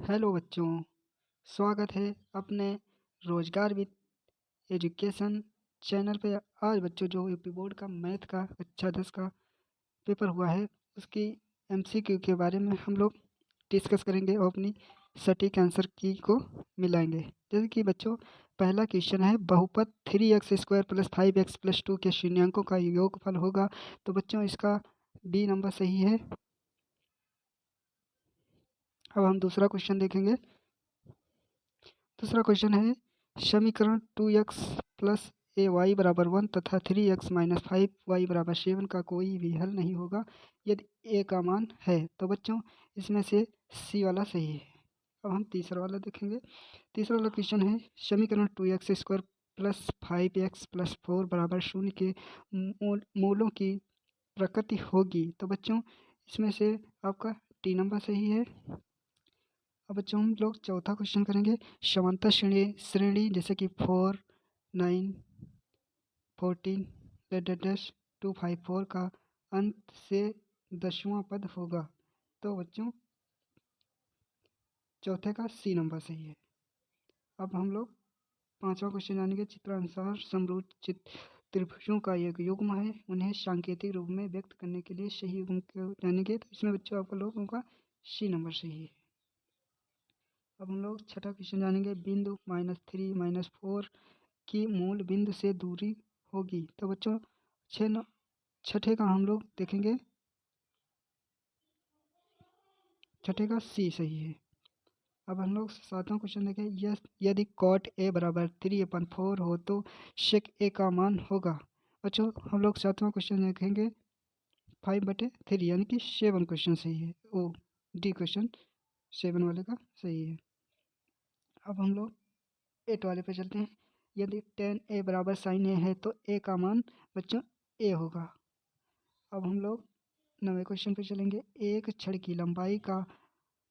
Hello बच्चों, स्वागत है अपने रोजगार विद एजुकेशन चैनल पे। आज बच्चों जो यूपी बोर्ड का मैथ का कक्षा 10 का पेपर हुआ है उसकी एमसीक्यू के बारे में हम लोग डिस्कस करेंगे और अपनी सटीक आंसर की को मिलाएंगे। जैसे कि बच्चों पहला क्वेश्चन है, बहुपद 3x² + 5x + 2 के शून्यांकों का योगफल होगा। तो बच्चों इसका बी नंबर सही है। अब हम दूसरा क्वेश्चन देखेंगे। दूसरा क्वेश्चन है, समीकरण 2x + ay = 1 तथा 3x - 5y = 7 का कोई भी हल नहीं होगा यदि a का मान है। तो बच्चों इसमें से सी वाला सही है। अब हम तीसरा वाला देखेंगे। तीसरा वाला क्वेश्चन है, समीकरण 2x² + 5x + 4 = 0 के मूलों की प्रकृति होगी। तो बच्चों इसमें से आपका डी नंबर सही है। अब बच्चों हम लोग चौथा क्वेश्चन करेंगे। समांतर श्रेणी जैसे कि 4, 9, 14, 254 का अंत से 10वां पद होगा। तो बच्चों चौथे का सी नंबर सही है। अब हम लोग पांचवा क्वेश्चन जानेंगे। चित्रानुसार समरूप त्रिभुजों का एक युग्म है, उन्हें सांकेतिक रूप में व्यक्त करने के लिए सही युग्म को जानेंगे। तो इसमें बच्चों आपका लोगों का सी नंबर सही है। अब हम लोग छठा क्वेश्चन जानेंगे। बिंदु -3 - 4 की मूल बिंदु से दूरी होगी। तो बच्चों छठे का हम लोग देखेंगे। छठे का सी सही है। अब हम लोग सातवां क्वेश्चन देखें। यदि cot a = 3/4 हो तो sec a का मान होगा। बच्चों हम लोग सातवां क्वेश्चन देखेंगे। 5/3 यानी कि 7 क्वेश्चन सही है। ओ डी क्वेश्चन 7 वाले का सही है। अब हम लोग 8 वाले पे चलते हैं। यदि tan a = sin a है तो a का मान बच्चों a होगा। अब हम लोग 9वें क्वेश्चन पे चलेंगे। एक छड़ की लंबाई का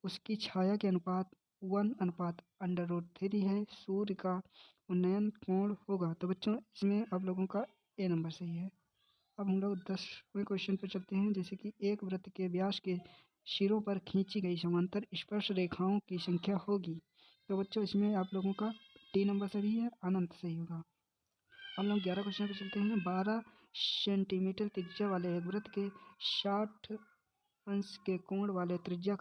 उसकी छाया के अनुपात 1/√3 है। सूर्य का उन्नयन कोण होगा। तो बच्चों इसमें आप लोगों का ए नंबर सही है। अब हम लोग 10वें क्वेश्चन पर चलते हैं। जैसे कि एक वृत्त के व्यास के सिरों पर खींची गई समांतर स्पर्श रेखाओं की संख्या होगी। तो बच्चों इसमें आप लोगों का डी नंबर सही है, अनंत सही होगा। हम लोग 11 क्वेश्चन पर चलते हैं। 12 सेंटीमीटर त्रिज्या वाले एक वृत्त के 60 अंश के कोण वाले त्रिज्या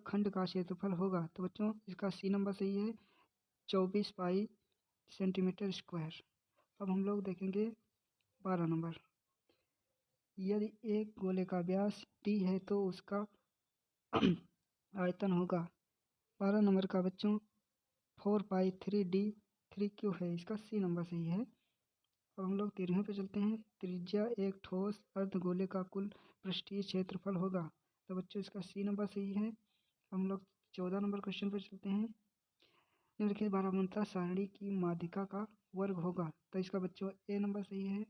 खंड का क्षेत्रफल होगा। तो बच्चों इसका सी नंबर सही है, 24 पाई सेंटीमीटर²। अब हम लोग देखेंगे 12 नंबर। यदि एक गोले का व्यास d है तो उसका आयतन होगा। 12 नंबर का बच्चों 4π3d 3q है। इसका सी नंबर सही है। अब हम लोग 13वें पे चलते हैं। त्रिज्या एक ठोस अर्धगोले का कुल पृष्ठीय क्षेत्रफल होगा। तो बच्चों इसका सी नंबर सही है। हम लोग 14 नंबर क्वेश्चन पर चलते हैं। निम्नलिखित बारहमांता सारणी की माध्यिका का वर्ग होगा। तो इसका बच्चों ए नंबर सही है।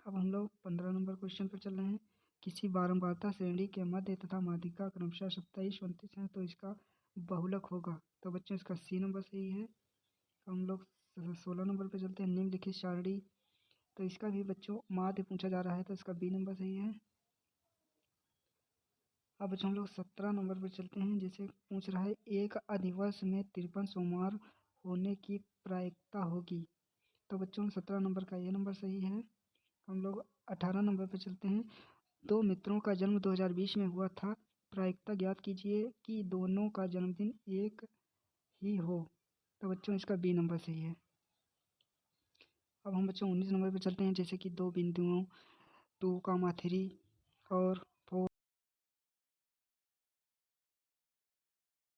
अब हम लोग 15 नंबर क्वेश्चन पर चल रहे हैं। किसी बारंबारता श्रेणी के मध्य तथा माध्यिका क्रमशः 27, 29 है तो इसका बहुलक होगा। तो बच्चों इसका सी नंबर सही है। हम लोग 16 नंबर पर चलते हैं। निम्नलिखित सारणी, तो इसका भी बच्चों माध्य पूछा जा रहा है तो इसका बी नंबर सही है। अब बच्चों हम लोग 17 नंबर पर चलते हैं। जैसे पूछ रहा है, एक अधिवर्ष में 53 सोमवार होने की प्रायिकता होगी। तो बच्चों 17 नंबर का ये नंबर सही है। हम लोग 18 नंबर पर चलते हैं। दो मित्रों का जन्म 2020 में हुआ था, प्रायिकता ज्ञात कीजिए कि दोनों का जन्मदिन एक ही हो। तो बच्चों इसका बी नंबर सही है। अब हम बच्चों 19 नंबर पर चलते हैं। जैसे कि दो बिंदुओं 2, 3 और